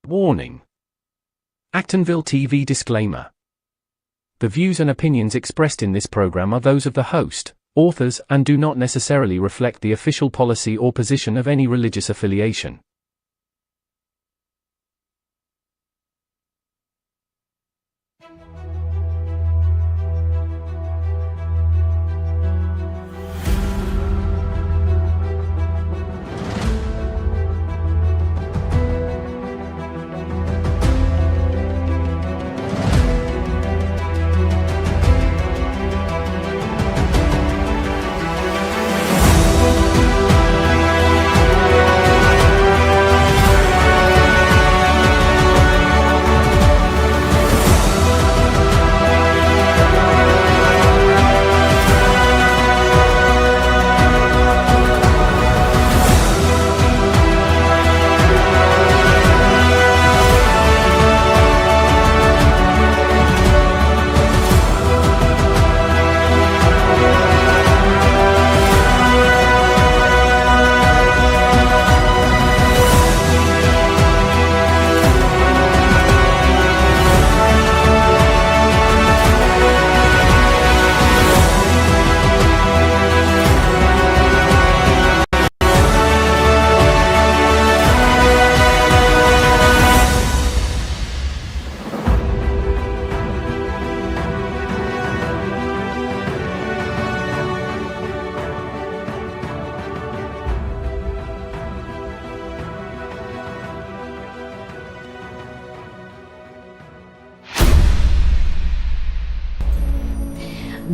Warning. Actonville TV disclaimer. The views and opinions expressed in this program are those of the host, authors, and do not necessarily reflect the official policy or position of any religious affiliation.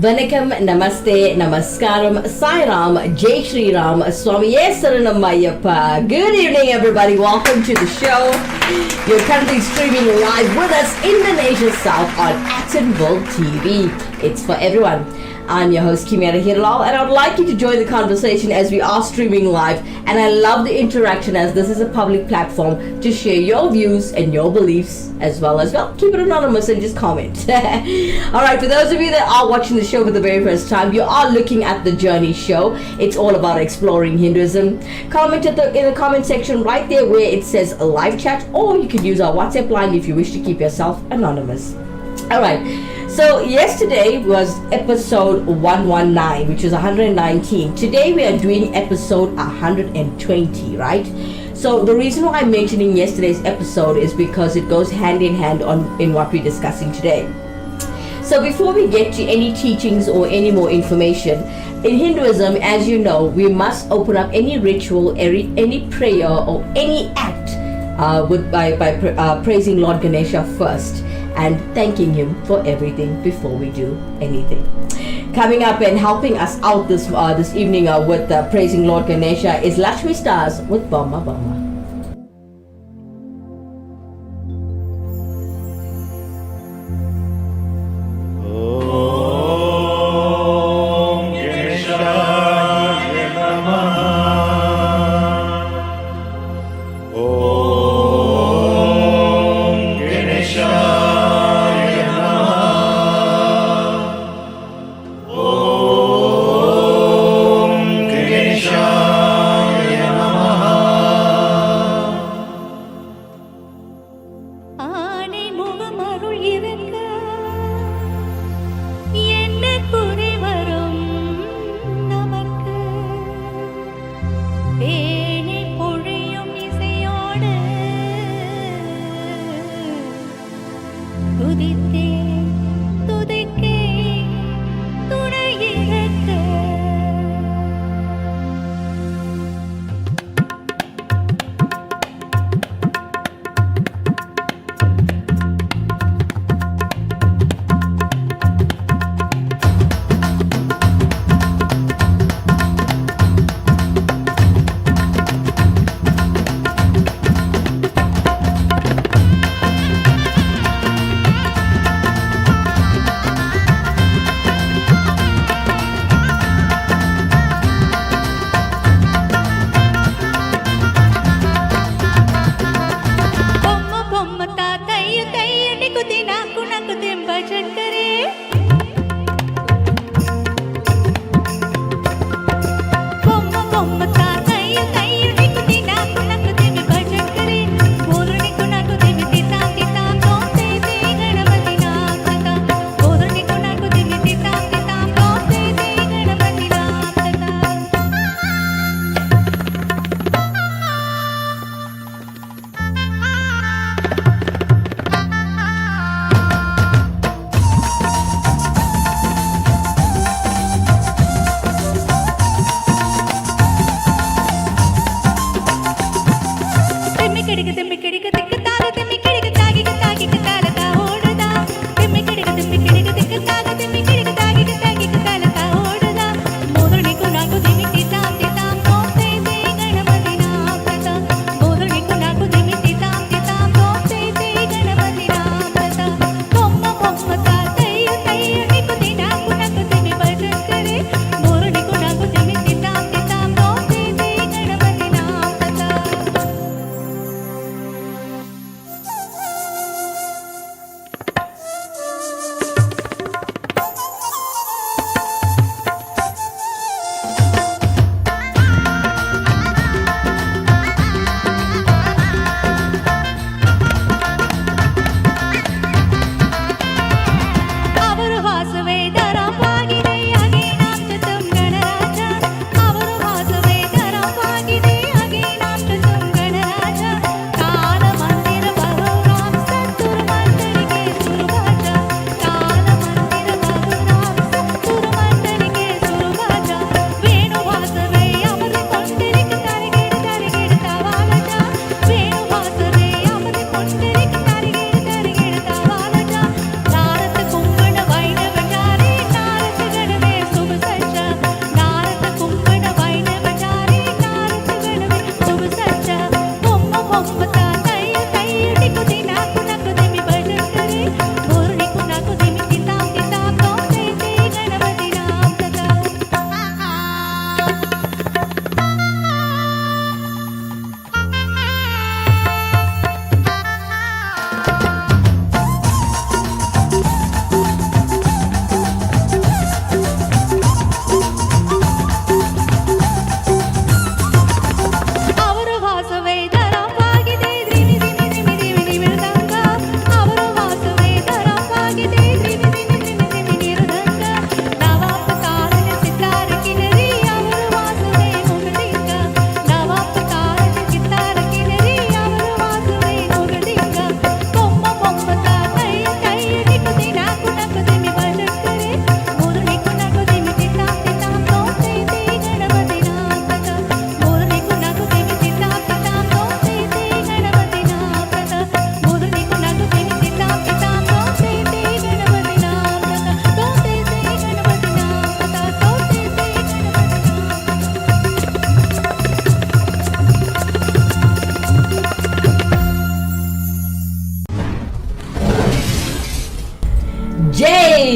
Vanakkam, Namaste, Namaskaram, Sai Ram, Jai Shri Ram, Swamiye Saranam Ayyappa. Good evening, everybody. Welcome to the show. You're currently streaming live with us in the nation south on Actonville TV. It's for everyone. I'm your host, Kimera, Heeralal, and I would like you to join the conversation as we are streaming live. And I love the interaction as this is a public platform to share your views and your beliefs as well. Keep it anonymous and just comment. Alright, for those of you that are watching the show for the very first time, you are looking at the Journey Show. It's all about exploring Hinduism. Comment in the comment section right there where it says live chat, or you can use our WhatsApp line if you wish to keep yourself anonymous. Alright. So yesterday was episode 119, which is 119. Today we are doing episode 120, right? So the reason why I'm mentioning yesterday's episode is because it goes hand in hand in what we're discussing today. So before we get to any teachings or any more information, in Hinduism, as you know, we must open up any ritual, any prayer or any act by praising Lord Ganesha first and thanking him for everything before we do anything. Coming up and helping us out this evening with praising Lord Ganesha is Lakshmi Stars with Bama Bama.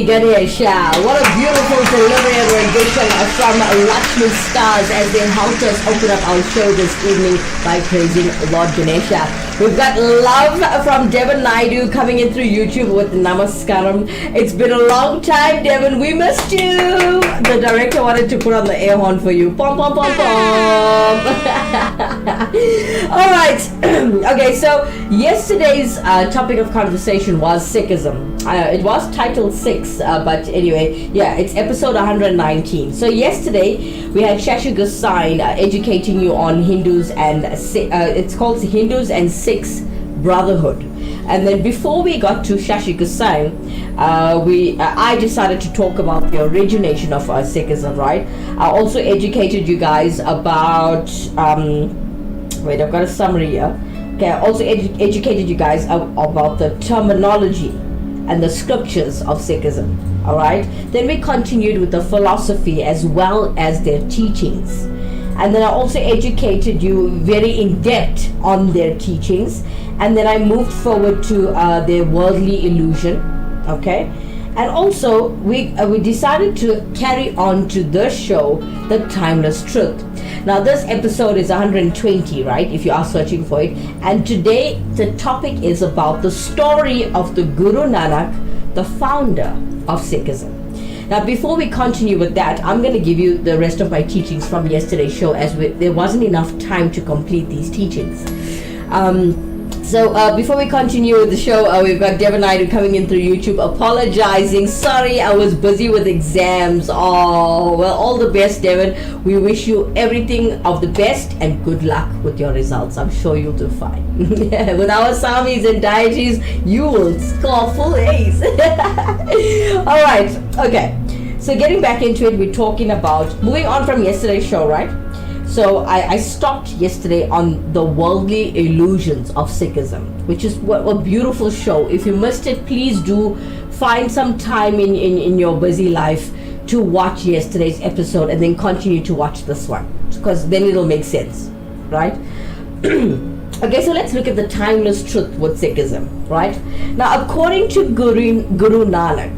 Ganesha. What a beautiful delivery and rendition from Lakshmi Stars as they helped us open up our show this evening by praising Lord Ganesha. We've got love from Devin Naidu coming in through YouTube with Namaskaram. It's been a long time, Devin. We missed you. The director wanted to put on the air horn for you. Pom, pom, pom, pom. All right. Okay, so yesterday's topic of conversation was Sikhism. It was titled Sikhs, but anyway, yeah, it's episode 119. So yesterday we had Shashi Gosain educating you on Hindus and it's called Hindus and Sikhs Brotherhood. And then before we got to Shashi Gosain, I decided to talk about the origination of Sikhism, right? I also educated you guys about wait, I've got a summary here. Okay, I also educated you guys about the terminology and the scriptures of Sikhism. All right. Then we continued with the philosophy as well as their teachings. And then I also educated you very in depth on their teachings. And then I moved forward to their worldly illusion. Okay. And also we decided to carry on to the show, The Timeless Truth. Now this episode is 120, right, if you are searching for it. And today the topic is about the story of the Guru Nanak, the founder of Sikhism. Now before we continue with that, I'm going to give you the rest of my teachings from yesterday's show, as there wasn't enough time to complete these teachings. So before we continue with the show, we've got Devin Naidu coming in through YouTube apologizing. Sorry, I was busy with exams. Oh, well, all the best, Devin. We wish you everything of the best and good luck with your results. I'm sure you'll do fine. With our Samis and deities, you will score full A's. All right, okay. So getting back into it, we're talking about, moving on from yesterday's show, right? So I stopped yesterday on the worldly illusions of Sikhism, which is a beautiful show. If you missed it, please do find some time in your busy life to watch yesterday's episode and then continue to watch this one, because then it'll make sense, right? Okay, so let's look at the timeless truth with Sikhism, right? Now, according to Guru Nanak,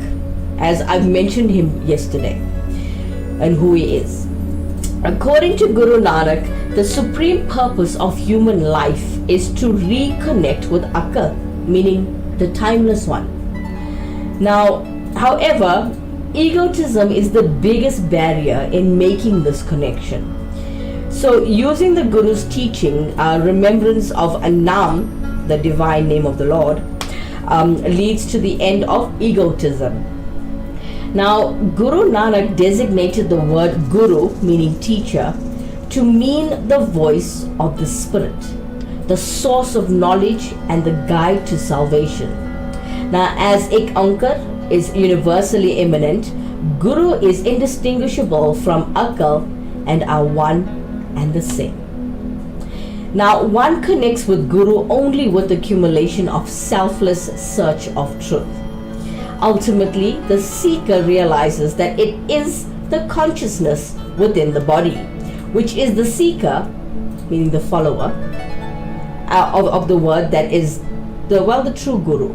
as I've mentioned him yesterday and who he is, according to Guru Nanak, the supreme purpose of human life is to reconnect with Akal, meaning the timeless one. Now, however, egotism is the biggest barrier in making this connection. So, using the Guru's teaching, remembrance of Anam, the divine name of the Lord, leads to the end of egotism. Now, Guru Nanak designated the word Guru, meaning teacher, to mean the voice of the spirit, the source of knowledge and the guide to salvation. Now, as Ek Ankar is universally immanent, Guru is indistinguishable from Akal and are one and the same. Now, one connects with Guru only with the accumulation of selfless search of truth. Ultimately, the seeker realizes that it is the consciousness within the body, which is the seeker, meaning the follower, of the word that is the true Guru.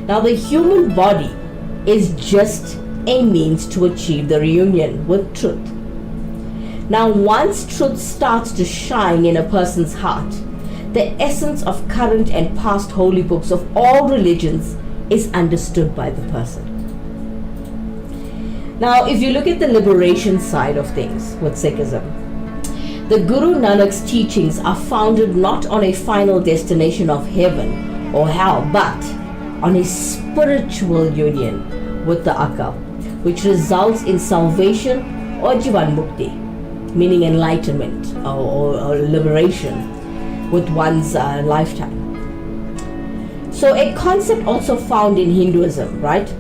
Now, the human body is just a means to achieve the reunion with truth. Now, once truth starts to shine in a person's heart, the essence of current and past holy books of all religions is understood by the person. Now, if you look at the liberation side of things with Sikhism, the Guru Nanak's teachings are founded not on a final destination of heaven or hell, but on a spiritual union with the Akal, which results in salvation or Jivan Mukti, meaning enlightenment or liberation with one's lifetime. So a concept also found in Hinduism, right?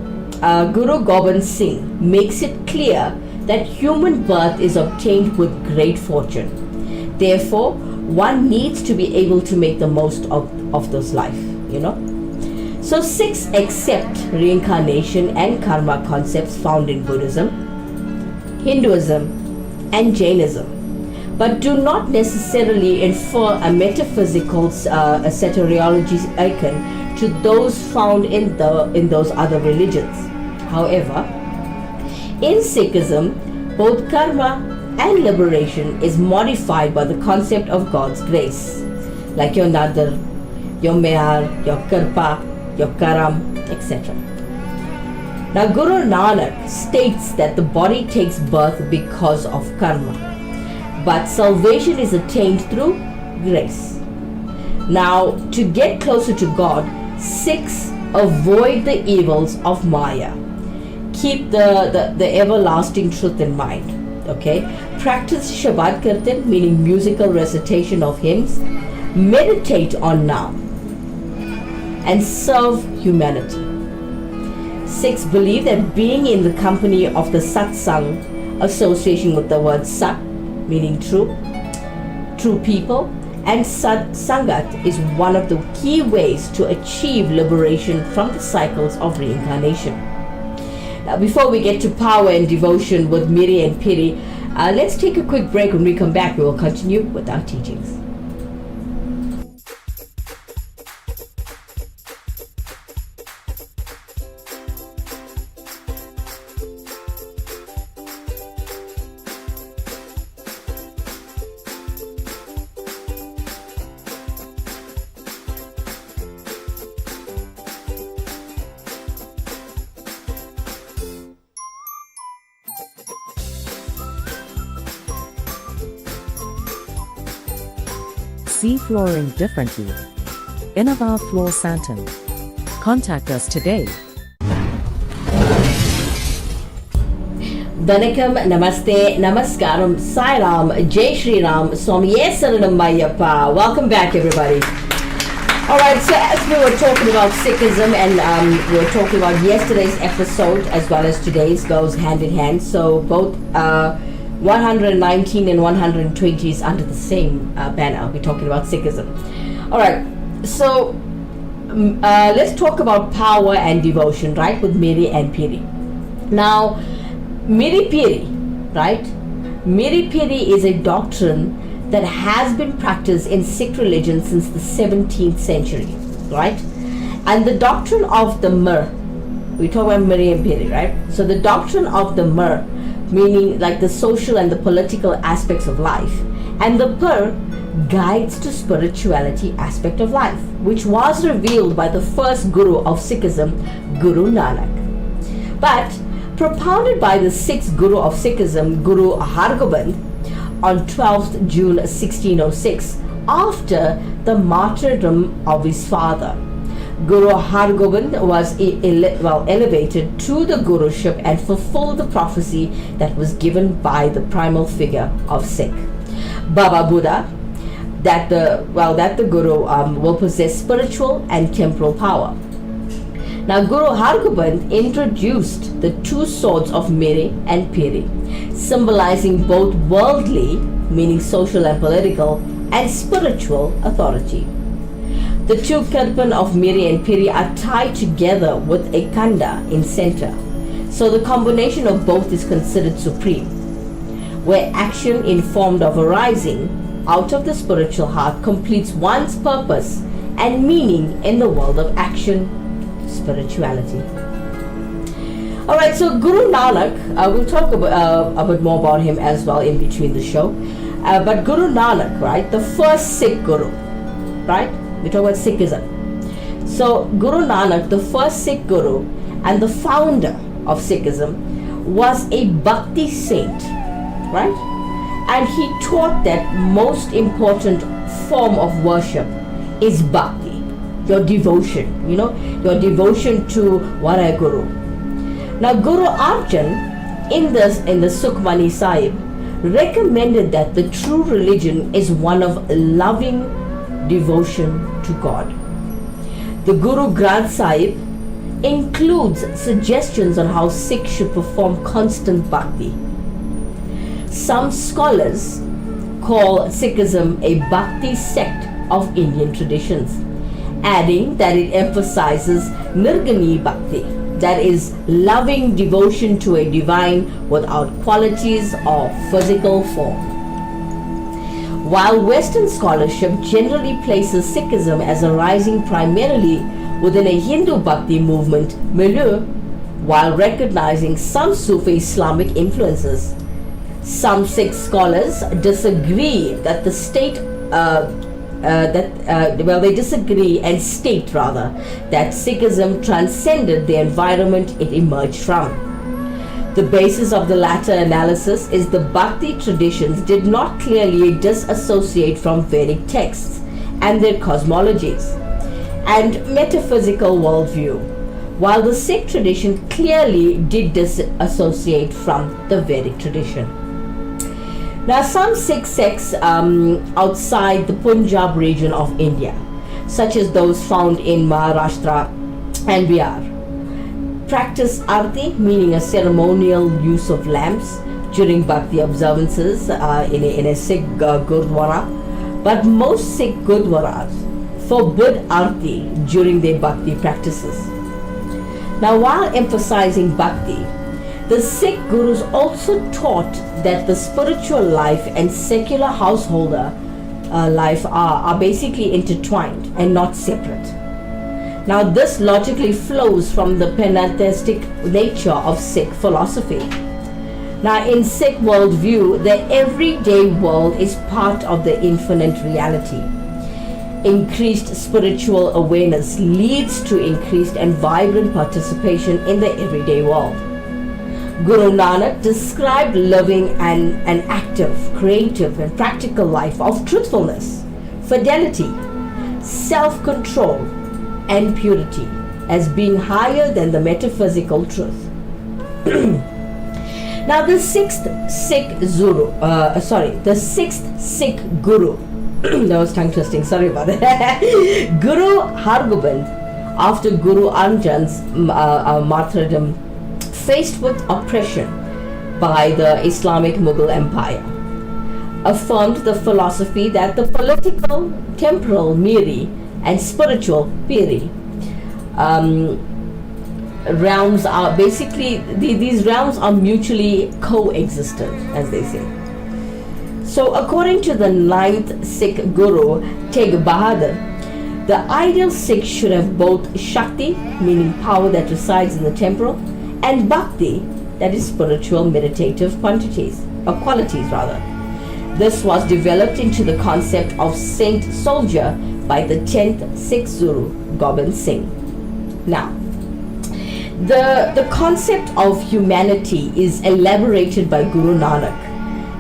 Guru Gobind Singh makes it clear that human birth is obtained with great fortune. Therefore, one needs to be able to make the most of this life, you know. So Sikhs accept reincarnation and karma concepts found in Buddhism, Hinduism, and Jainism, but do not necessarily infer a metaphysical soteriology icon to those found in those other religions. However, in Sikhism, both karma and liberation is modified by the concept of God's grace, like your nadar, your mehar, your kirpa, your karam, etc. Now, Guru Nanak states that the body takes birth because of karma, but salvation is attained through grace. Now, to get closer to God, Sikhs avoid the evils of Maya. Keep the everlasting truth in mind. Okay? Practice Shabad Kirtan, meaning musical recitation of hymns. Meditate on Naam and serve humanity. Sikhs believe that being in the company of the satsang, association with the word sat, meaning true people, and sat sangat is one of the key ways to achieve liberation from the cycles of reincarnation. Now, before we get to power and devotion with Miri and Piri, let's take a quick break. When we come back, we will continue with our teachings. See flooring differently. Innova Floor Santan. Contact us today. Vanakkam, Namaste, Namaskaram, Sai Ram, Jai Shri Ram, Swamiye Saranam Ayyappa. Welcome back, everybody. Alright, so as we were talking about Sikhism and we were talking about yesterday's episode as well as today's goes hand in hand. So both 119 and 120 is under the same banner. We're talking about Sikhism. Alright, so let's talk about power and devotion, right, with Miri and Piri. Now, Miri Piri, right? Miri Piri is a doctrine that has been practiced in Sikh religion since the 17th century, right? And the doctrine of the Mir, we talk about Miri and Piri, right? So the doctrine of the Mir, meaning like the social and the political aspects of life, and the Pir, guides to spirituality aspect of life, which was revealed by the first Guru of Sikhism, Guru Nanak. But propounded by the sixth Guru of Sikhism, Guru Hargobind, on 12th June 1606, after the martyrdom of his father. Guru Hargobind was elevated to the Guruship and fulfilled the prophecy that was given by the primal figure of Sikh, Baba Buddha, that the Guru will possess spiritual and temporal power. Now, Guru Hargobind introduced the two swords of Miri and Piri, symbolizing both worldly, meaning social and political, and spiritual authority. The two kirpan of Miri and Piri are tied together with a kanda in center, so the combination of both is considered supreme, where action informed of arising out of the spiritual heart completes one's purpose and meaning in the world of action, spirituality. Alright, so Guru Nanak, we'll talk a bit more about him as well in between the show. But Guru Nanak, right, the first Sikh Guru, right? We talk about Sikhism. So Guru Nanak, the first Sikh Guru and the founder of Sikhism, was a Bhakti saint, right? And he taught that most important form of worship is Bhakti, your devotion, your devotion to Vara Guru. Now Guru Arjan in the Sukhmani Sahib recommended that the true religion is one of loving devotion to God. The Guru Granth Sahib includes suggestions on how Sikhs should perform constant bhakti. Some scholars call Sikhism a bhakti sect of Indian traditions, adding that it emphasizes nirgani bhakti, that is, loving devotion to a divine without qualities or physical form. While Western scholarship generally places Sikhism as arising primarily within a Hindu bhakti movement milieu, while recognizing some Sufi Islamic influences. Some Sikh scholars disagree that the state they disagree and state rather that Sikhism transcended the environment it emerged from. The basis of the latter analysis is the Bhakti traditions did not clearly disassociate from Vedic texts and their cosmologies and metaphysical worldview, while the Sikh tradition clearly did disassociate from the Vedic tradition. Now, some Sikh sects outside the Punjab region of India, such as those found in Maharashtra and Bihar, practice arti, meaning a ceremonial use of lamps during Bhakti observances in a Sikh Gurdwara, but most Sikh Gurdwaras forbid arti during their Bhakti practices. Now, while emphasizing Bhakti, the Sikh gurus also taught that the spiritual life and secular householder life are basically intertwined and not separate. Now, this logically flows from the pantheistic nature of Sikh philosophy. Now, in Sikh worldview, the everyday world is part of the infinite reality. Increased spiritual awareness leads to increased and vibrant participation in the everyday world. Guru Nanak described living an active, creative, and practical life of truthfulness, fidelity, self-control, and purity as being higher than the metaphysical truth. Now, the sixth Sikh Guru, that was tongue twisting, sorry about that. Guru Hargobind, after Guru Arjan's martyrdom, faced with oppression by the Islamic Mughal Empire, affirmed the philosophy that the political, temporal Miri and spiritual Piri realms are basically, these realms are mutually coexistent, as they say. So according to the ninth Sikh Guru, Tegh Bahadur, the ideal Sikh should have both Shakti, meaning power that resides in the temporal, and Bhakti, that is spiritual meditative qualities. This was developed into the concept of saint soldier by the 10th Sikh Guru, Gobind Singh. Now, the concept of humanity is elaborated by Guru Nanak,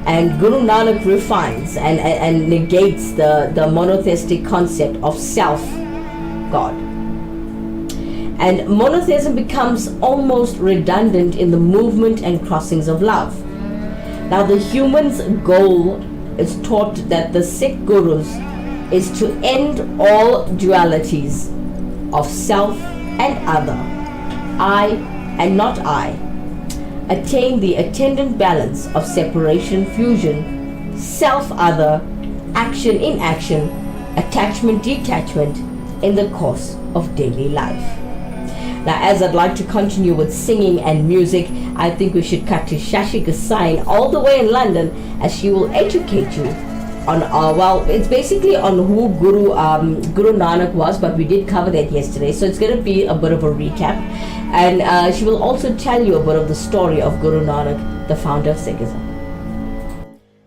and Guru Nanak refines and negates the monotheistic concept of self-God. And monotheism becomes almost redundant in the movement and crossings of love. Now, the human's goal is taught that the Sikh Gurus is to end all dualities of self and other, I and not I, attain the attendant balance of separation, fusion, self-other, action, inaction, attachment, detachment in the course of daily life. Now, as I'd like to continue with singing and music, I think we should cut to Shashi Gasain all the way in London, as she will educate you on, it's basically on who Guru Nanak was, but we did cover that yesterday, so it's going to be a bit of a recap. And she will also tell you a bit of the story of Guru Nanak, the founder of Sikhism.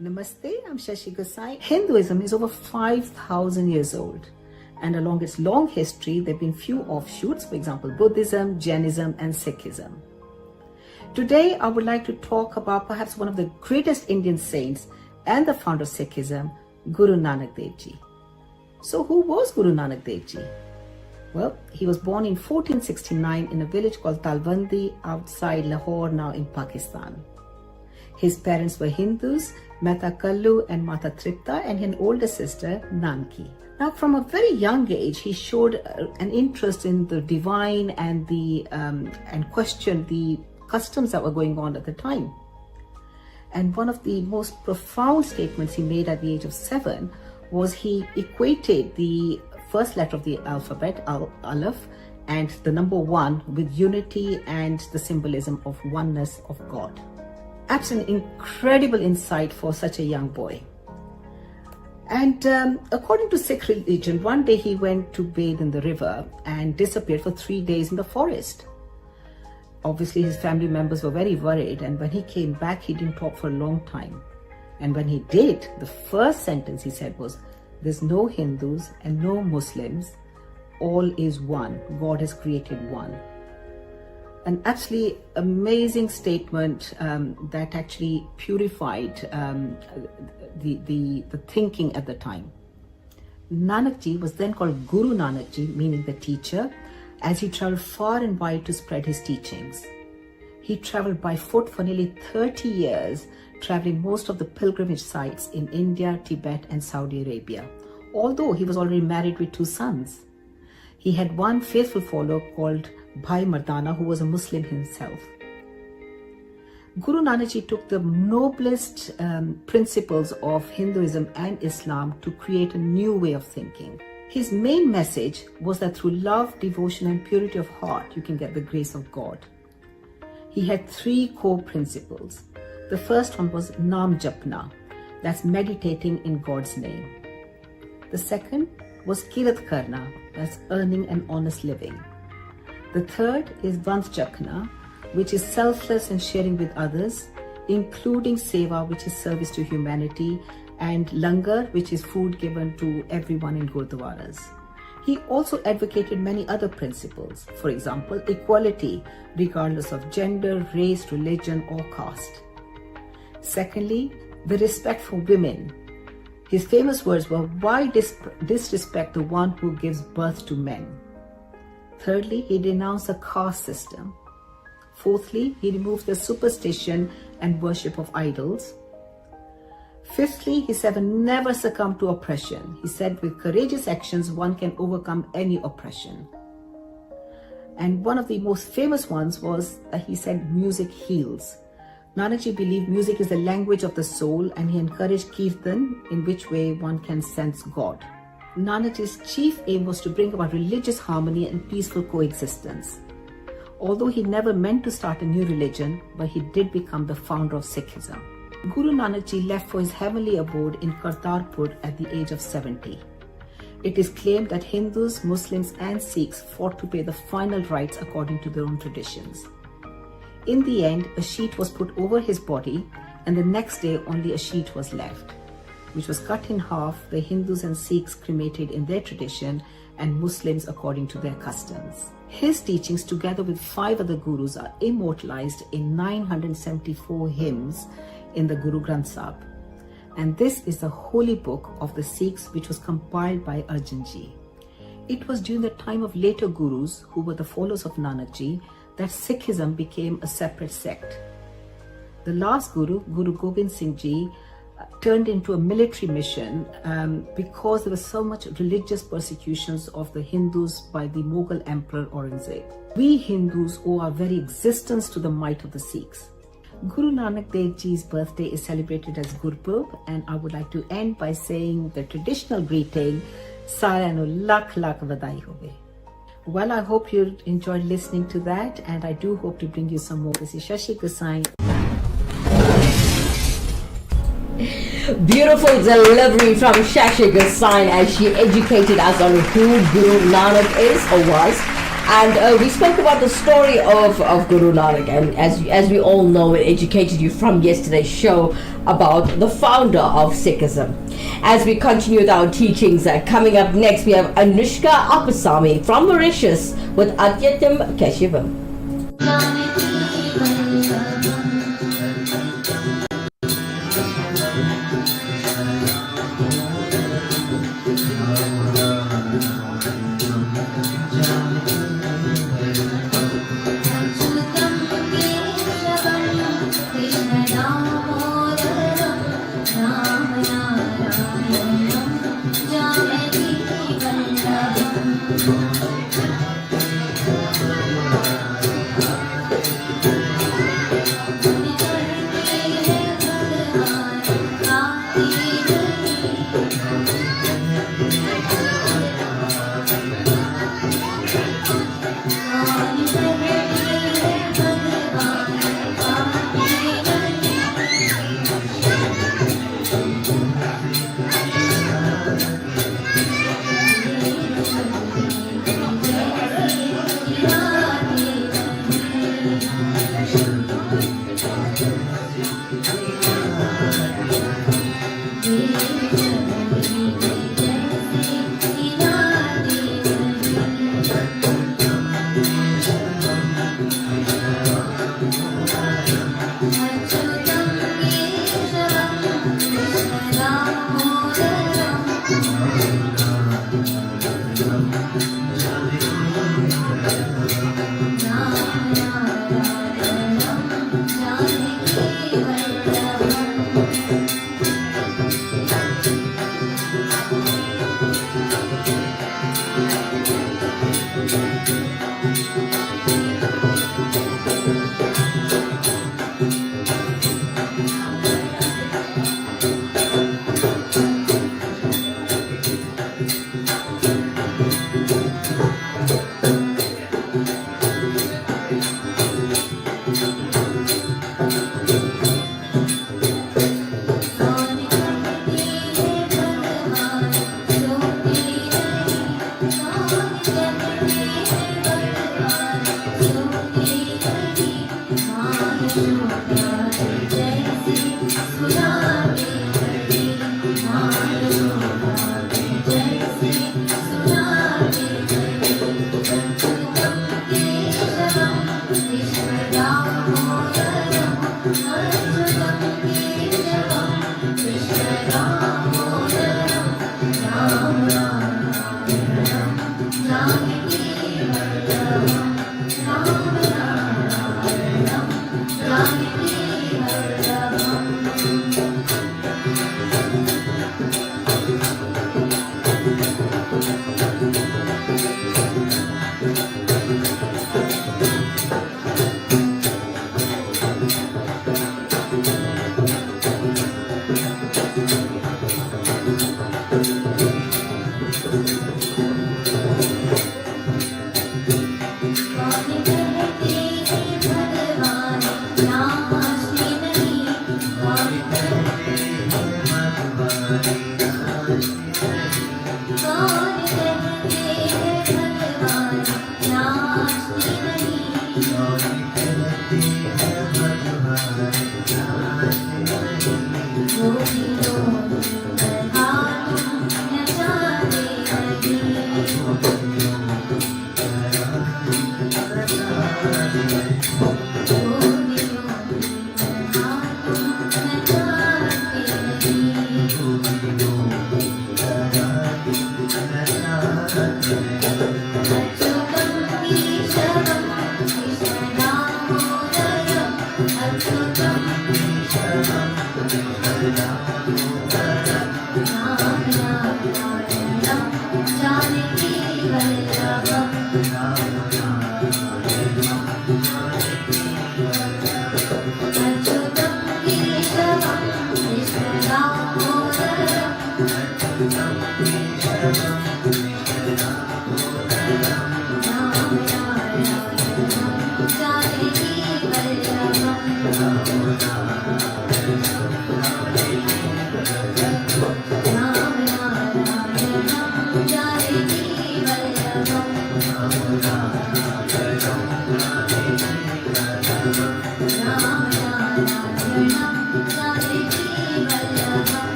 Namaste, I'm Shashi Gasain. Hinduism is over 5,000 years old. And along its long history, there have been few offshoots, for example, Buddhism, Jainism, and Sikhism. Today, I would like to talk about perhaps one of the greatest Indian saints and the founder of Sikhism, Guru Nanak Dev Ji. So who was Guru Nanak Dev Ji? Well, he was born in 1469 in a village called Talwandi outside Lahore, now in Pakistan. His parents were Hindus, Mata Kallu and Mata Tripta, and an older sister, Nanki. Now, from a very young age, he showed an interest in the divine and and questioned the customs that were going on at the time. And one of the most profound statements he made at the age of 7 was he equated the first letter of the alphabet, Aleph, and the number 1 with unity and the symbolism of oneness of God. That's an incredible insight for such a young boy. And according to Sikh religion, one day he went to bathe in the river and disappeared for 3 days in the forest. Obviously, his family members were very worried, and when he came back, he didn't talk for a long time. And when he did, the first sentence he said was, "There's no Hindus and no Muslims. All is one. God has created one." An absolutely amazing statement that actually purified the thinking at the time. Nanak Ji was then called Guru Nanak Ji, meaning the teacher, as he traveled far and wide to spread his teachings. He traveled by foot for nearly 30 years, traveling most of the pilgrimage sites in India, Tibet, and Saudi Arabia, although he was already married with 2 sons. He had one faithful follower called Bhai Mardana, who was a Muslim himself. Guru Nanak Ji took the noblest principles of Hinduism and Islam to create a new way of thinking. His main message was that through love, devotion, and purity of heart, you can get the grace of God. He had 3 core principles. The first one was Naam Japna, that's meditating in God's name. The second was Kirat Karna, that's earning an honest living. The third is Vansh Chakna, which is selfless and sharing with others, including Seva, which is service to humanity, and Langar, which is food given to everyone in Gurdwaras. He also advocated many other principles, for example, equality, regardless of gender, race, religion, or caste. Secondly, the respect for women. His famous words were, "Why disrespect the one who gives birth to men?" Thirdly, he denounced the caste system. Fourthly, he removed the superstition and worship of idols. Fifthly, he said, never succumb to oppression. He said, with courageous actions, one can overcome any oppression. And one of the most famous ones was that he said, music heals. Nanak Ji believed music is the language of the soul, and he encouraged kirtan, in which way one can sense God. Nanak Ji's chief aim was to bring about religious harmony and peaceful coexistence. Although he never meant to start a new religion, but he did become the founder of Sikhism. Guru Nanak Ji left for his heavenly abode in Kartarpur at the age of 70. It is claimed that Hindus, Muslims, and Sikhs fought to pay the final rites according to their own traditions. In the end, a sheet was put over his body, and the next day only a sheet was left, which was cut in half. The Hindus and Sikhs cremated in their tradition, and Muslims according to their customs. His teachings, together with 5 other gurus, are immortalized in 974 hymns in the Guru Granth Sahib. And this is the holy book of the Sikhs, which was compiled by Arjan Ji. It was during the time of later gurus, who were the followers of Nanak Ji, that Sikhism became a separate sect. The last guru, Guru Gobind Singh Ji, turned into a military mission because there was so much religious persecutions of the Hindus by the Mughal Emperor Aurangzeb. We Hindus owe our very existence to the might of the Sikhs. Guru Nanak Dev Ji's birthday is celebrated as Gurpurab, and I would like to end by saying the traditional greeting, Saaryan nu lakh lakh vadai hobe. Well, I hope you enjoyed listening to that, and I do hope to bring you some more. This is Shashi Gosai. Beautiful delivery from Shashi Gosai as she educated us on who Guru Nanak is or was. And we spoke about the story of Guru Nanak, and as we all know, it educated you from yesterday's show about the founder of Sikhism. As we continue with our teachings, coming up next we have Anushka Appasamy from Mauritius with Adyatam Keshivam.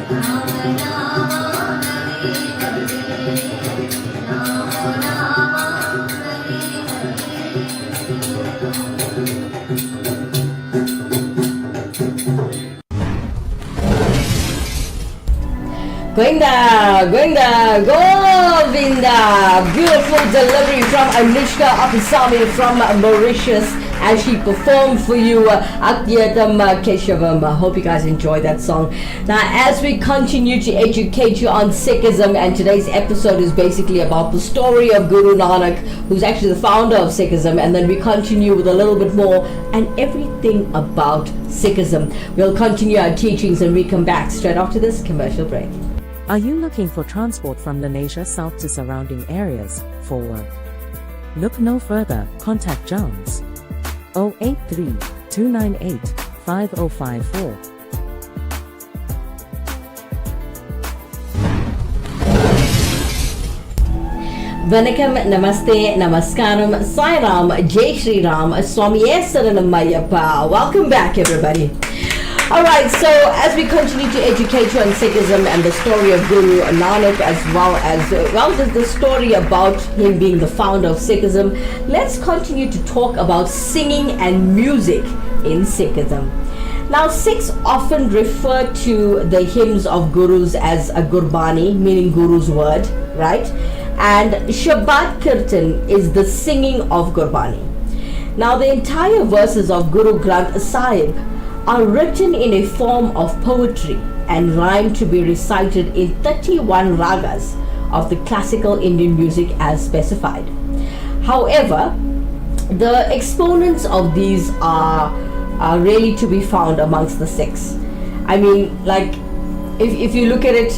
Hare Govinda, Govinda. Beautiful delivery from Anushka Apasamy from Mauritius as she performed for you Atyatam Keshavam. I hope you guys enjoyed that song. Now, as we continue to educate you on Sikhism, and today's episode is basically about the story of Guru Nanak, who's actually the founder of Sikhism, and then we continue with a little bit more and everything about Sikhism. We'll continue our teachings and we come back straight after this commercial break. Are you looking for transport from Lenasia south to surrounding areas for work? Look no further, contact Jones 083 298 5054. Vanakkam, Namaste, Namaskaram, Sai Ram, Jai Shri Ram, Swamiye Saranam Ayyappa. Welcome back, everybody. Alright, so as we continue to educate you on Sikhism and the story of Guru Nanak, as well as the story about him being the founder of Sikhism, let's continue to talk about singing and music in Sikhism. Now, Sikhs often refer to the hymns of Gurus as a Gurbani, meaning Guru's word, right? And Shabad Kirtan is the singing of Gurbani. Now, the entire verses of Guru Granth Sahib are written in a form of poetry and rhyme to be recited in 31 ragas of the classical Indian music as specified. However, the exponents of these are really to be found amongst the Sikhs. I mean, like, if you look at it,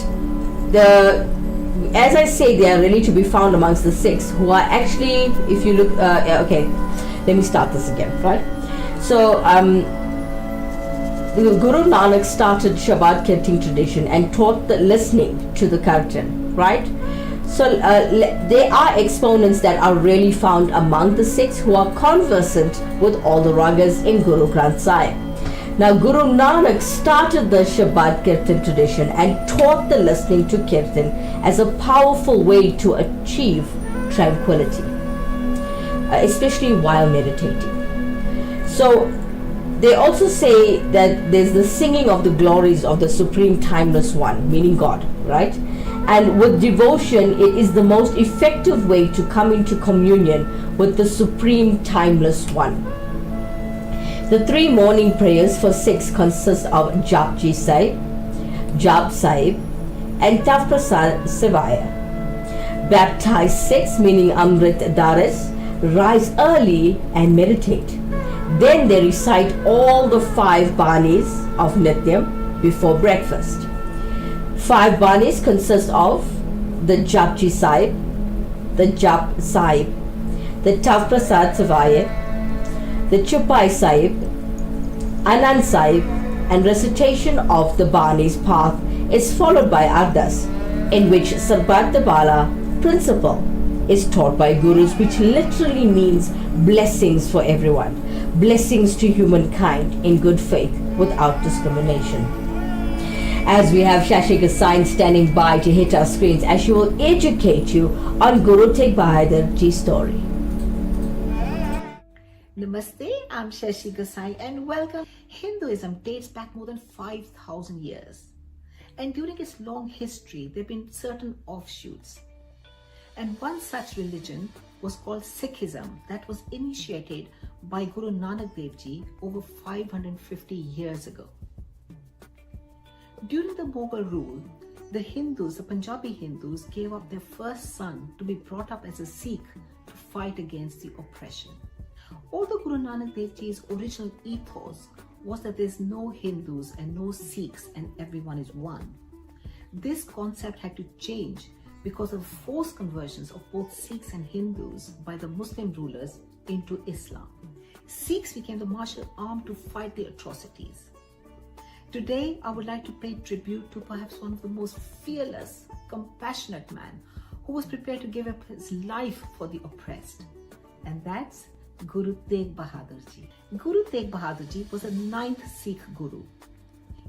as I say, they are really to be found amongst the Sikhs, who are actually, if you look, okay, let me start this again, right? So, Guru Nanak started Shabad Kirtan tradition and taught the listening to the Kirtan, right? So there are exponents that are really found among the Sikhs who are conversant with all the ragas in Guru Granth Sahib. Now, Guru Nanak started the Shabad Kirtan tradition and taught the listening to Kirtan as a powerful way to achieve tranquility, especially while meditating. So, they also say that there's the singing of the glories of the Supreme Timeless One, meaning God, right? And with devotion, it is the most effective way to come into communion with the Supreme Timeless One. The three morning prayers for Sikhs consist of Japji Sahib, Jap Sahib, and Tav Prasad Sivaya. Baptized Sikhs, meaning Amrit Daris, rise early and meditate. Then they recite all the 5 banis of Nityam before breakfast. 5 banis consist of the Japji Sahib, the Jap Sahib, the Tav Prasad Sivaya, the Chupai Sahib, Anand Sahib, and recitation of the Bani's path is followed by Ardas, in which Sarbat Bala principle is taught by Gurus, which literally means blessings for everyone. Blessings to humankind in good faith without discrimination. As we have Shashi Gasai standing by to hit our screens as she will educate you on Guru Tegh Bahadur Ji's story. Namaste, I'm Shashi Gasai and welcome. Hinduism dates back more than 5,000 years. And during its long history, there have been certain offshoots. And one such religion was called Sikhism, that was initiated by Guru Nanak Dev Ji over 550 years ago. During the Mughal rule, the Hindus, the Punjabi Hindus, gave up their first son to be brought up as a Sikh to fight against the oppression. Although Guru Nanak Dev Ji's original ethos was that there's no Hindus and no Sikhs and everyone is one, this concept had to change because of forced conversions of both Sikhs and Hindus by the Muslim rulers into Islam. Sikhs became the martial arm to fight the atrocities. Today, I would like to pay tribute to perhaps one of the most fearless, compassionate man who was prepared to give up his life for the oppressed. And that's Guru Tegh Bahadur Ji. Guru Tegh Bahadur Ji was the 9th Sikh Guru.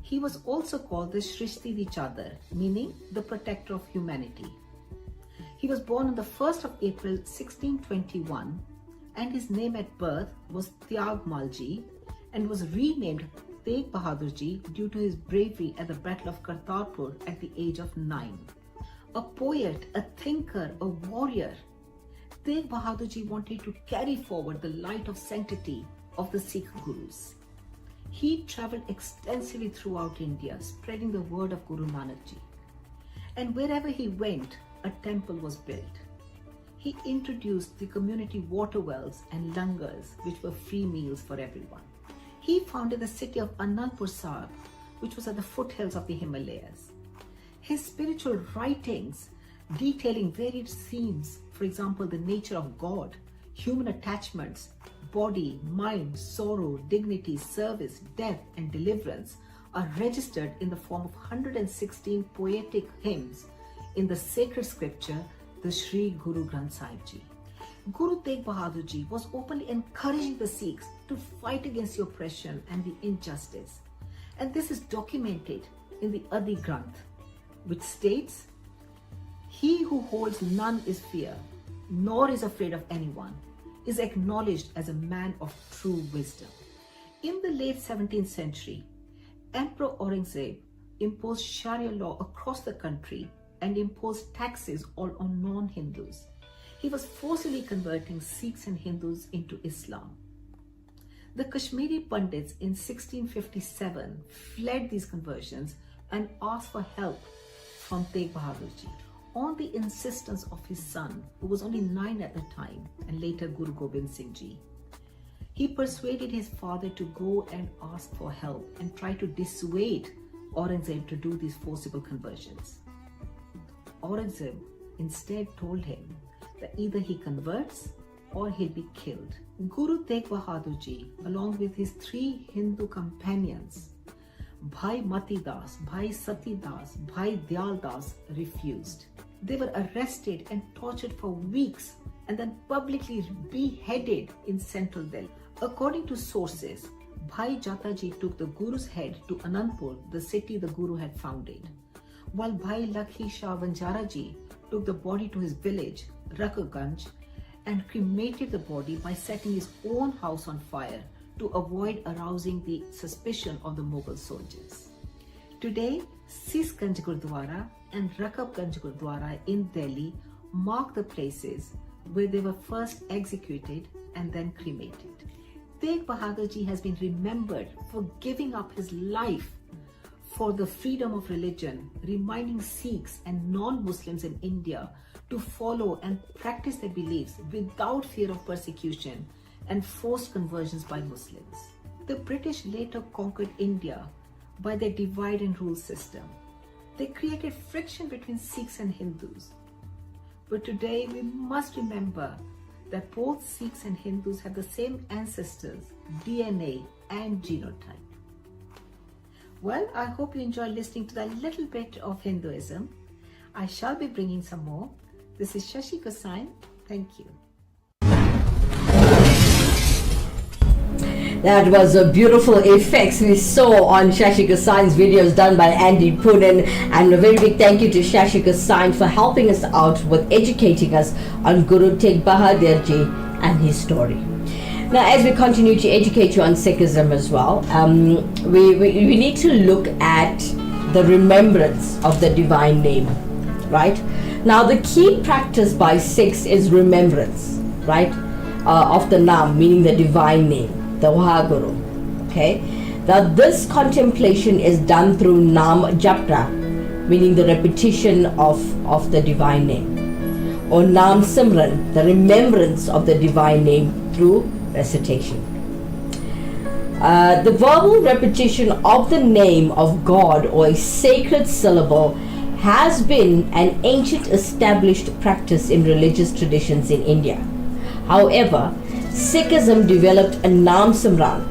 He was also called the Shrishti Di Chadar, meaning the protector of humanity. He was born on the 1st of April 1621 and his name at birth was Tyag Malji and was renamed Tegh Bahadur Ji due to his bravery at the Battle of Kartarpur at the age of 9. A poet, a thinker, a warrior, Tegh Bahadur Ji wanted to carry forward the light of sanctity of the Sikh Gurus. He travelled extensively throughout India, spreading the word of Guru Nanak Ji. And wherever he went, a temple was built. He introduced the community water wells and langars, which were free meals for everyone. He founded the city of Anandpur Sahib, which was at the foothills of the Himalayas. His spiritual writings detailing varied themes, for example, the nature of God, human attachments, body, mind, sorrow, dignity, service, death, and deliverance, are registered in the form of 116 poetic hymns in the sacred scripture, the Sri Guru Granth Sahib Ji. Guru Tegh Bahadur Ji was openly encouraging the Sikhs to fight against the oppression and the injustice. And this is documented in the Adi Granth, which states, "He who holds none is fear, nor is afraid of anyone, is acknowledged as a man of true wisdom." In the late 17th century, Emperor Aurangzeb imposed Sharia law across the country and imposed taxes all on non-Hindus. He was forcibly converting Sikhs and Hindus into Islam. The Kashmiri Pandits in 1657 fled these conversions and asked for help from Tegh Bahadur Ji on the insistence of his son, who was only 9 at the time, and later Guru Gobind Singh Ji. He persuaded his father to go and ask for help and try to dissuade Aurangzeb to do these forcible conversions. Aurangzeb instead told him that either he converts or he'll be killed. Guru Tegh Bahadur Ji, along with his 3 Hindu companions, Bhai Mati Das, Bhai Sati Das, Bhai Dyal Das, refused. They were arrested and tortured for weeks and then publicly beheaded in central Delhi. According to sources, Bhai Jataji took the Guru's head to Anandpur, the city the Guru had founded, while Bhai Lakhi Shah Vanjaraji took the body to his village, Rakhaganj, and cremated the body by setting his own house on fire to avoid arousing the suspicion of the Mughal soldiers. Today, Sisganj Gurdwara and Rakabganj Gurdwara in Delhi mark the places where they were first executed and then cremated. Tegh Bahadur Ji has been remembered for giving up his life for the freedom of religion, reminding Sikhs and non-Muslims in India to follow and practice their beliefs without fear of persecution and forced conversions by Muslims. The British later conquered India by their divide and rule system. They created friction between Sikhs and Hindus. But today we must remember that both Sikhs and Hindus have the same ancestors, DNA and genotype. Well, I hope you enjoy listening to that little bit of Hinduism. I shall be bringing some more. This is Shashi Gosain. Thank you. That was a beautiful effects we saw on Shashi Gosain's videos done by Andy Poonen, and a very big thank you to Shashi Gosain for helping us out with educating us on Guru Tegh Bahadur Ji and his story. Now, as we continue to educate you on Sikhism as well, we need to look at the remembrance of the divine name, right? Now, the key practice by Sikhs is remembrance, right, of the Naam, meaning the divine name, the Wahaguru. Okay. Now, this contemplation is done through Naam Japra, meaning the repetition of the divine name, or Naam Simran, the remembrance of the divine name through recitation. The verbal repetition of the name of God or a sacred syllable has been an ancient established practice in religious traditions in India. However, Sikhism developed a Naam Simran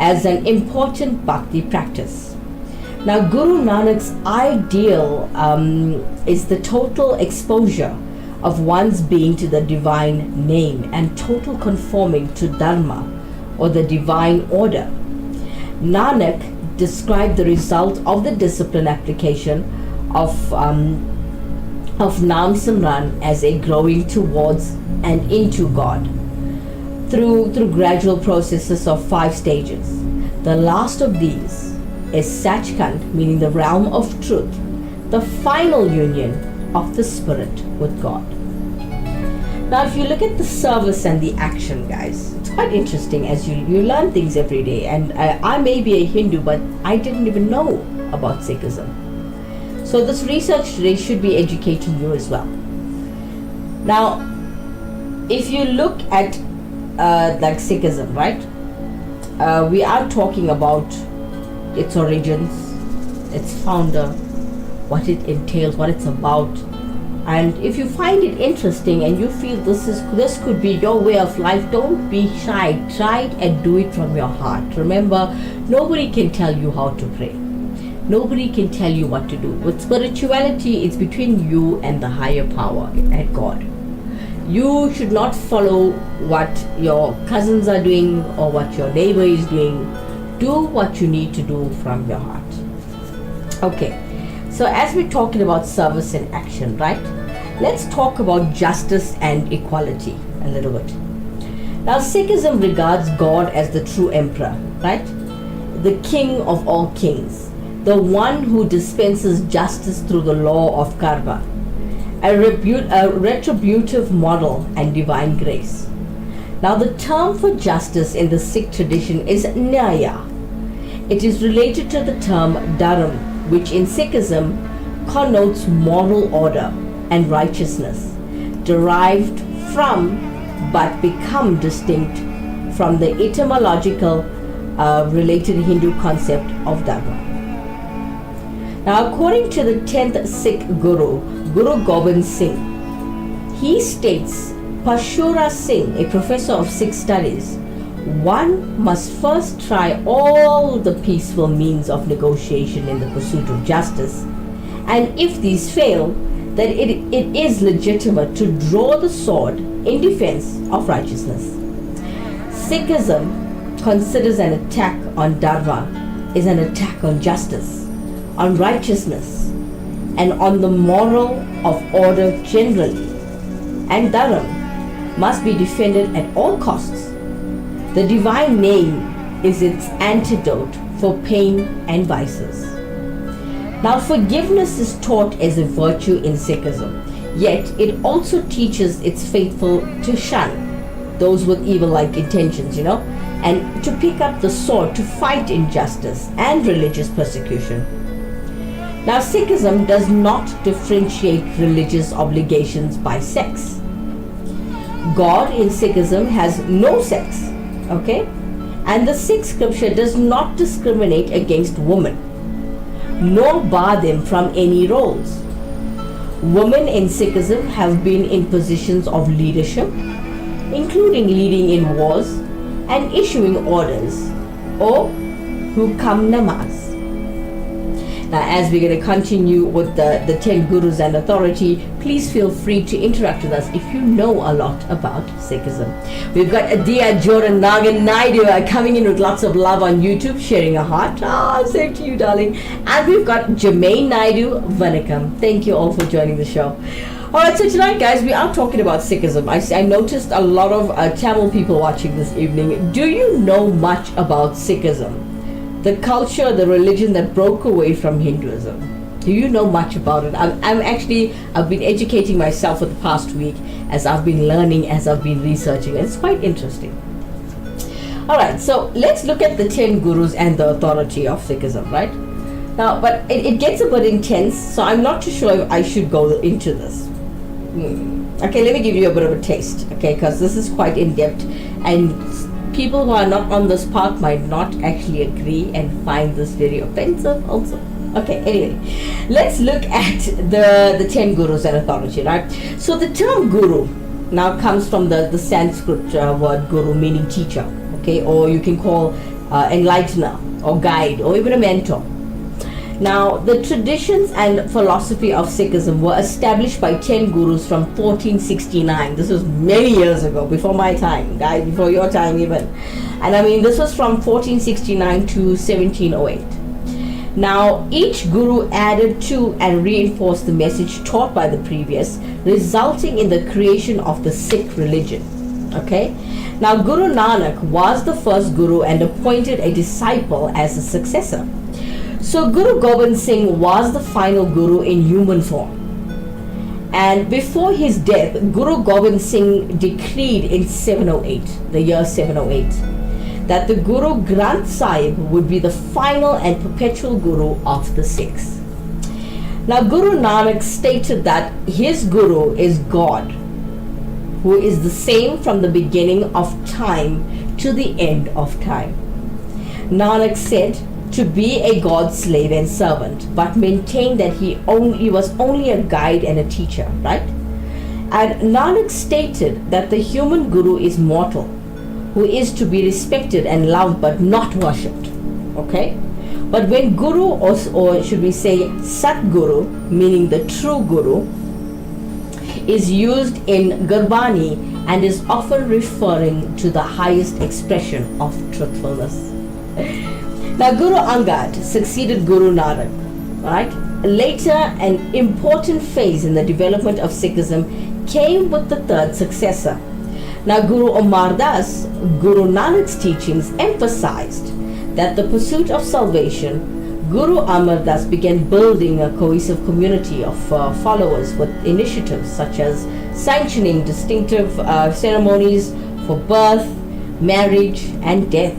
as an important bhakti practice. Now, Guru Nanak's ideal is the total exposure of one's being to the divine name and total conforming to Dharma or the divine order. Nanak described the result of the discipline application of Naam Simran as a growing towards and into God through gradual processes of 5 stages. The last of these is Sachkhand, meaning the realm of truth, the final union of the spirit with God. Now, if you look at the service and the action, guys, it's quite interesting as you learn things every day. And I may be a Hindu, but I didn't even know about Sikhism. So this research today should be educating you as well. Now, if you look at like Sikhism, right? We are talking about its origins, its founder, what it entails, what it's about. And if you find it interesting and you feel this could be your way of life, don't be shy. Try it and do it from your heart. Remember, nobody can tell you how to pray. Nobody can tell you what to do. With spirituality, it's between you and the higher power and God. You should not follow what your cousins are doing or what your neighbor is doing. Do what you need to do from your heart. Okay, so as we're talking about service and action, right? Let's talk about justice and equality a little bit. Now, Sikhism regards God as the true emperor, right? The king of all kings, the one who dispenses justice through the law of karma, a retributive model and divine grace. Now, the term for justice in the Sikh tradition is nyaya. It is related to the term dharam, which in Sikhism connotes moral order and righteousness, derived from but become distinct from the etymological related Hindu concept of dharma. Now, according to the 10th Sikh Guru, Guru Gobind Singh, he states, Pashura Singh, a professor of Sikh studies, one must first try all the peaceful means of negotiation in the pursuit of justice, and if these fail, then it is legitimate to draw the sword in defense of righteousness. Sikhism considers an attack on dharma is an attack on justice, on righteousness, and on the moral of order generally, and dharam must be defended at all costs. The divine name is its antidote for pain and vices. Now, forgiveness is taught as a virtue in Sikhism, yet it also teaches its faithful to shun those with evil-like intentions, and to pick up the sword to fight injustice and religious persecution. Now, Sikhism does not differentiate religious obligations by sex. God in Sikhism has no sex, okay? And the Sikh scripture does not discriminate against women, nor bar them from any roles. Women in Sikhism have been in positions of leadership, including leading in wars and issuing orders, or hukam namaz. Now, as we're going to continue with the 10 gurus and authority, please feel free to interact with us if you know a lot about Sikhism. We've got Adia Jordan Nagan Naidu coming in with lots of love on YouTube, sharing a heart. Same to you, darling. And we've got Jermaine Naidu, Vanakam. Thank you all for joining the show. Alright, so tonight, guys, we are talking about Sikhism. I noticed a lot of Tamil people watching this evening. Do you know much about Sikhism? The culture, the religion that broke away from Hinduism. Do you know much about it? I've been educating myself for the past week as I've been learning, as I've been researching. It's quite interesting. Alright, so let's look at the 10 gurus and the authority of Sikhism, right? Now, but it gets a bit intense, so I'm not too sure if I should go into this. Okay, let me give you a bit of a taste, okay, because this is quite in-depth, and people who are not on this path might not actually agree and find this very offensive also. Okay, anyway, let's look at the 10 gurus and authority, right? So the term guru now comes from the Sanskrit word guru, meaning teacher, okay, or you can call enlightener or guide or even a mentor. Now, the traditions and philosophy of Sikhism were established by 10 gurus from 1469. This was many years ago, before my time, guys, before your time even. And I mean, this was from 1469 to 1708. Now, each guru added to and reinforced the message taught by the previous, resulting in the creation of the Sikh religion. Okay? Now, Guru Nanak was the first guru and appointed a disciple as a successor. So, Guru Gobind Singh was the final guru in human form. And before his death, Guru Gobind Singh decreed in 708, the year 708, that the Guru Granth Sahib would be the final and perpetual guru of the Sikhs. Now, Guru Nanak stated that his guru is God, who is the same from the beginning of time to the end of time. Nanak said to be a God's slave and servant, but maintained that he was only a guide and a teacher, right? And Nanak stated that the human guru is mortal, who is to be respected and loved but not worshipped, okay? But when Guru, or should we say Satguru, meaning the true Guru, is used in Gurbani and is often referring to the highest expression of truthfulness. Now, Guru Angad succeeded Guru Nanak, right? Later, an important phase in the development of Sikhism came with the third successor. Now, Guru Amar Das, Guru Nanak's teachings emphasized that the pursuit of salvation, Guru Amar Das began building a cohesive community of followers with initiatives such as sanctioning distinctive ceremonies for birth, marriage, and death.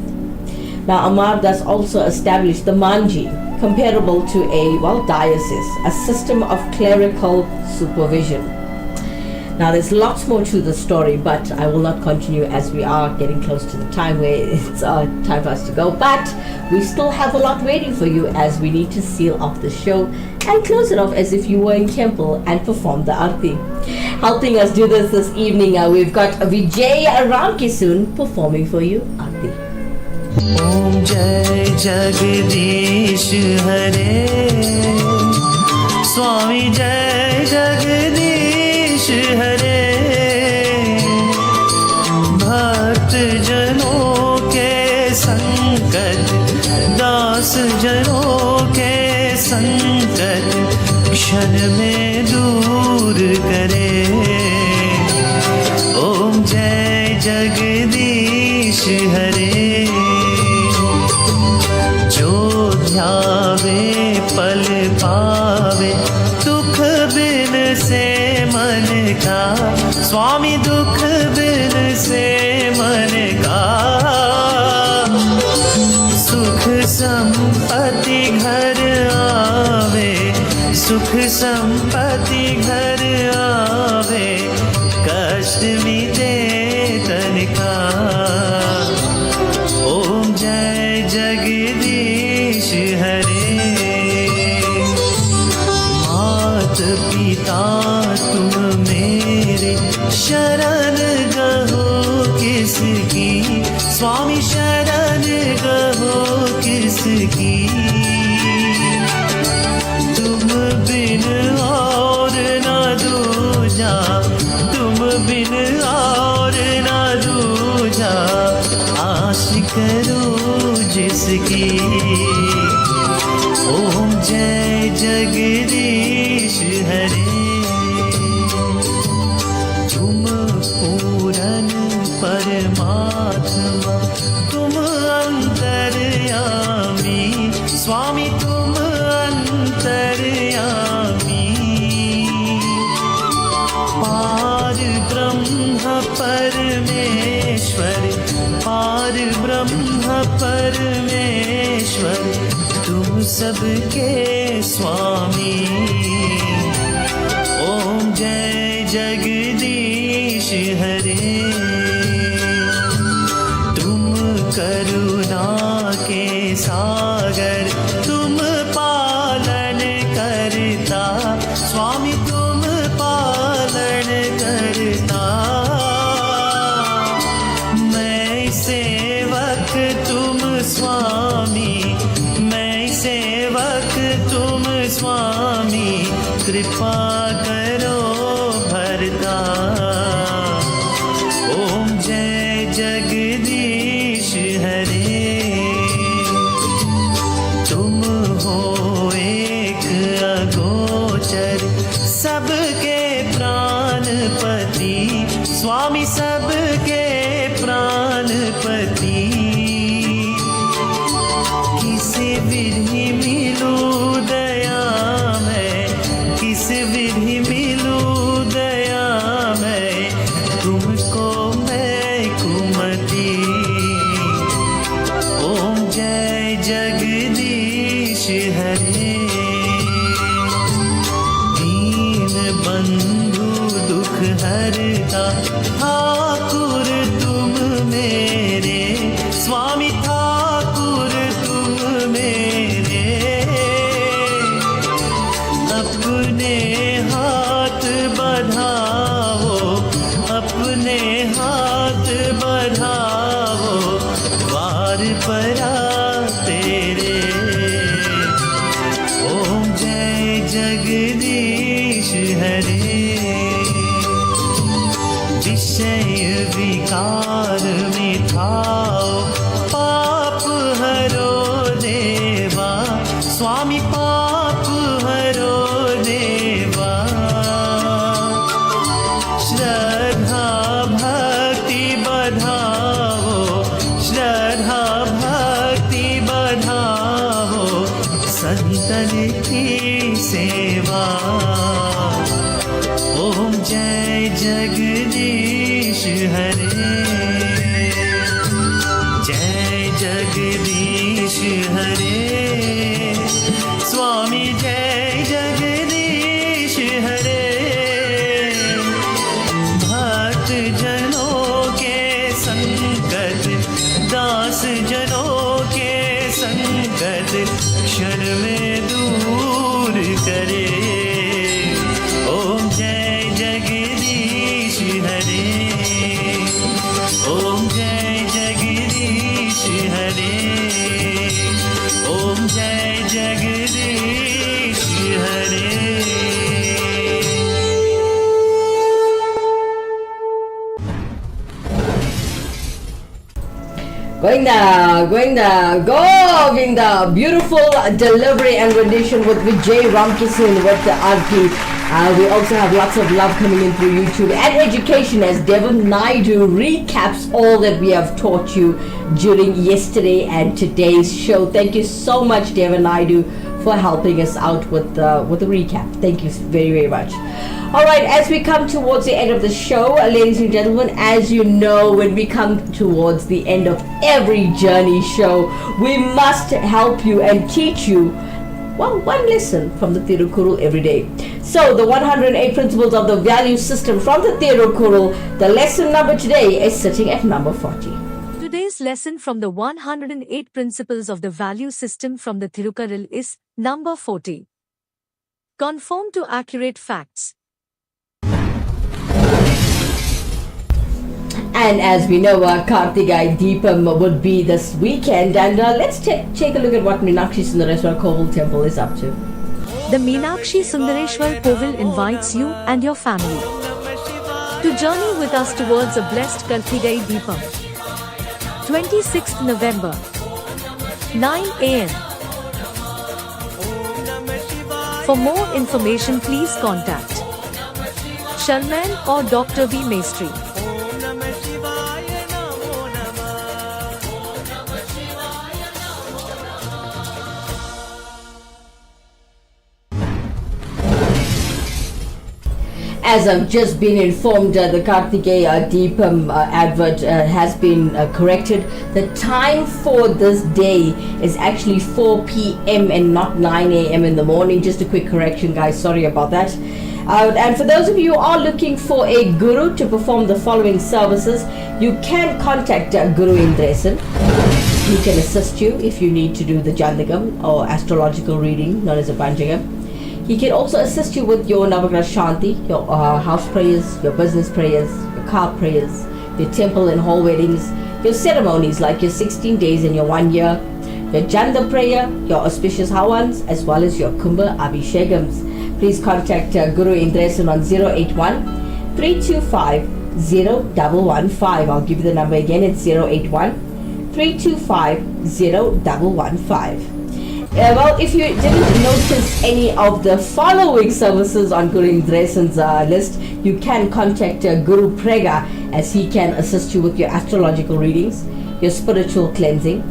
Now, Amar Das also established the Manji, comparable to a diocese, a system of clerical supervision. Now, there's lots more to the story, but I will not continue as we are getting close to the time where it's time for us to go. But we still have a lot waiting for you as we need to seal off the show and close it off as if you were in temple and perform the Aarti. Helping us do this evening, we've got Vijay Ramkisun performing for you Aarti. Om Jai Jagdish Hare Swami Jai Jagdish Hare Bhakt Jano ke sankat Das Jano ke sankat Kshan mein dur kare Om Jai Jagdish Hare ध्यावे पल पावे दुख बिन से मन का स्वामी दुख बिन से मन का सुख संपत्ति घर आवे सुख संपत्ति घर आवे कष्ट मिटे तन का ओम जय जगदीश हरे मात पिता तुम मेरे शरण गहो किसकी स्वामी शरण गहो किसकी तुम बिन और न दूजा तुम बिन और न दूजा आश करो जिसकी ओम जय जगदीश हरे तुम पूरन परमात्मा तुम अंतर्यामी स्वामी तुम अंतर्यामी पार ब्रह्म परमेश्वर पार ब्रह्म परमेश्वर तुम सबके स्वामी ओम जय जगदीश हरे तुम करुणा के सागर तुम पालन करता स्वामी तुम पालन करता मैं सेवक तुम स्वामी मैं सेवक तुम स्वामी कृपा करो भरता ओम जय जगदीश हरे तुम हो एक अगोचर सबके प्राणपति स्वामी सबके प्राण कुमति किसे विधि मिलूं दया मैं किस विधि मिलूं दया मैं तुमको मैं कुमति ओम जय जगदीश हरे दीन बंधु दुख हरता ठाकुर तुम मेरे स्वामी ठाकुर तुम मेरे अपने हाथ बढ़ाओ अपने हाथ बढ़ाओ वार परा तेरे ओम जय जगदीश हरे विषय विकार मिटाओ पाप हरो देवा स्वामी पाप हरो देवा श्रद्धा भक्ति बढ़ाओ श्रद्धा भक्ति बढ़ाओ संतन की सेवा ओम जय जगदीश हरे जय जगदीश हरे स्वामी जय जगदीश हरे भक्त जनों के संकट दास जनों के संकट क्षण में दूर करे ओम जय जगदीश हरे ओम जय जगदीश हरे ओम जय जगदीश हरे Govinda, Govinda. Beautiful delivery and rendition with Vijay Ramkishan with the RP. We also have lots of love coming in through YouTube and education as Devon Naidu recaps all that we have taught you during yesterday and today's show. Thank you so much, Devon Naidu, for helping us out with the recap. Thank you very, very much. All right, as we come towards the end of the show, ladies and gentlemen, as you know, when we come towards the end of every journey show, we must help you and teach you, well, one lesson from the Tirukkural every day. So, the 108 principles of the value system from the Tirukkural, the lesson number today is sitting at number 40. Today's lesson from the 108 principles of the value system from the Tirukkural is number 40. Conform to accurate facts. And as we know, Kartigai Deepam would be this weekend, and let's take a look at what Meenakshi Sundareshwar Kovil Temple is up to. The Meenakshi Sundareshwar Kovil invites you and your family to journey with us towards a blessed Kartigai Deepam. 26th November, 9 a.m. For more information, please contact Sharman or Dr. V. Maestri. As I've just been informed, the Kartikeya Deepam advert has been corrected. The time for this day is actually 4 p.m. and not 9 a.m. in the morning. Just a quick correction, guys. Sorry about that. And for those of you who are looking for a guru to perform the following services, you can contact Guru Indresan. He can assist you if you need to do the Jandagam or astrological reading known as a Panchagam. He can also assist you with your Navagraha Shanti, your house prayers, your business prayers, your car prayers, your temple and hall weddings, your ceremonies like your 16 days and your 1 year, your Janda prayer, your auspicious Hawans, as well as your Kumbha Abhishekams. Please contact Guru Indresan on 081 325 0115. I'll give you the number again. It's 081 325 0115. Well, if you didn't notice any of the following services on Guru Indresan's list, you can contact Guru Prega as he can assist you with your astrological readings, your spiritual cleansing,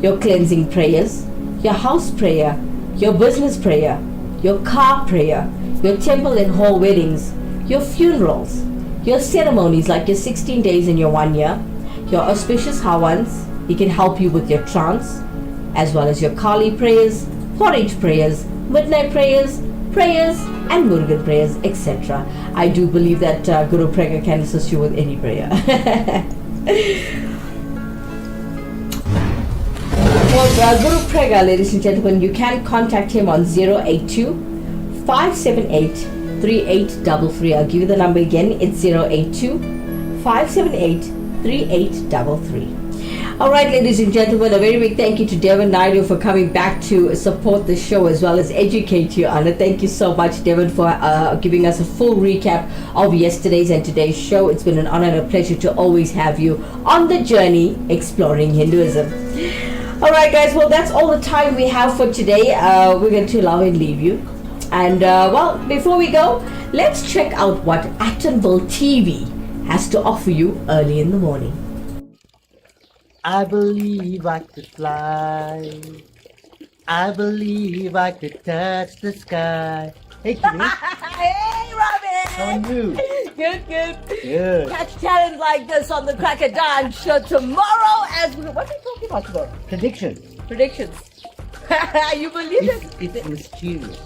your cleansing prayers, your house prayer, your business prayer, your car prayer, your temple and hall weddings, your funerals, your ceremonies like your 16 days and your 1 year, your auspicious hawans. He can help you with your trance, as well as your Kali prayers, porridge prayers, midnight prayers, and Murugan prayers, etc. I do believe that Guru Prega can assist you with any prayer. For Guru Prega, ladies and gentlemen, you can contact him on 082 578 3833. I'll give you the number again. It's 082 578 3833. Alright, ladies and gentlemen, a very big thank you to Devon Naidu for coming back to support the show as well as educate you on it. Thank you so much, Devon, for giving us a full recap of yesterday's and today's show. It's been an honor and a pleasure to always have you on the journey exploring Hinduism. Alright guys, well that's all the time we have for today. We're going to allow and leave you. And well, before we go, let's check out what Actonville TV has to offer you early in the morning. I believe I could fly. I believe I could touch the sky. Hey, Kimera. Hey, Robin! How are you? Good. Good. Catch talent like this on the Cracker Dance show tomorrow as we... What are we talking about tomorrow? Predictions. You believe it? It's mysterious.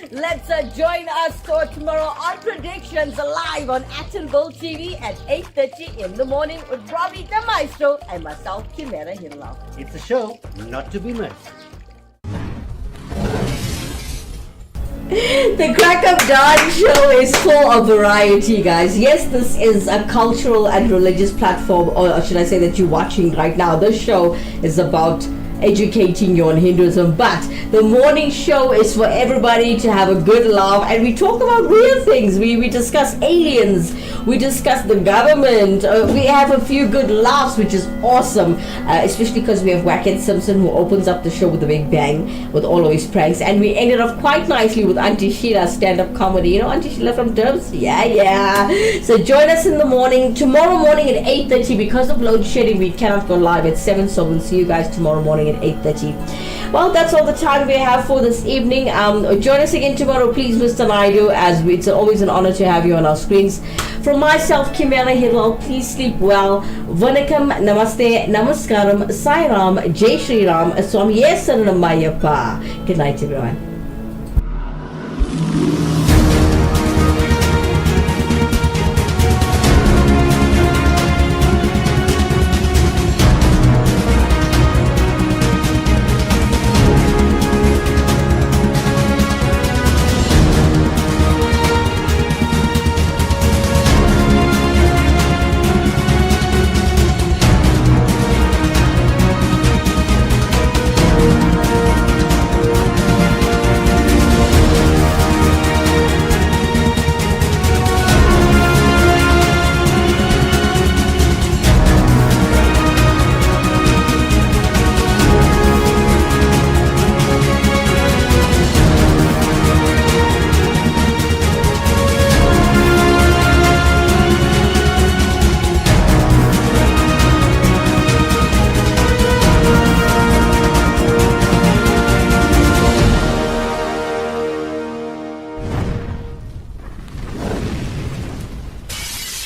Let's join us for tomorrow on Predictions live on Actonville TV at 8:30 in the morning with Robbie the Maestro and myself, Kimera Heeralal. It's a show not to be missed. The Crack of Dawn show is full of variety, guys. Yes, this is a cultural and religious platform, or should I say that you're watching right now. This show is about educating you on Hinduism, but the morning show is for everybody to have a good laugh, and we talk about real things. We discuss aliens, we discuss the government, we have a few good laughs, which is awesome, especially because we have Wackett Simpson who opens up the show with a big bang with all of his pranks, and we ended off quite nicely with Auntie Sheila stand-up comedy. You know Auntie Sheila from Derbs? Yeah. So join us in the morning, tomorrow morning at 8:30. Because of load shedding, we cannot go live at 7, so we'll see you guys tomorrow morning at 8:30. Well, that's all the time we have for this evening. Join us again tomorrow, please, Mr. Naidu, as it's always an honor to have you on our screens. From myself, Kimera Heeralal, please sleep well. Vanakkam, Namaste, Namaskaram, Sai Ram, Jai Shri Ram, Swamiye Saranam Mayappa. Good night, everyone.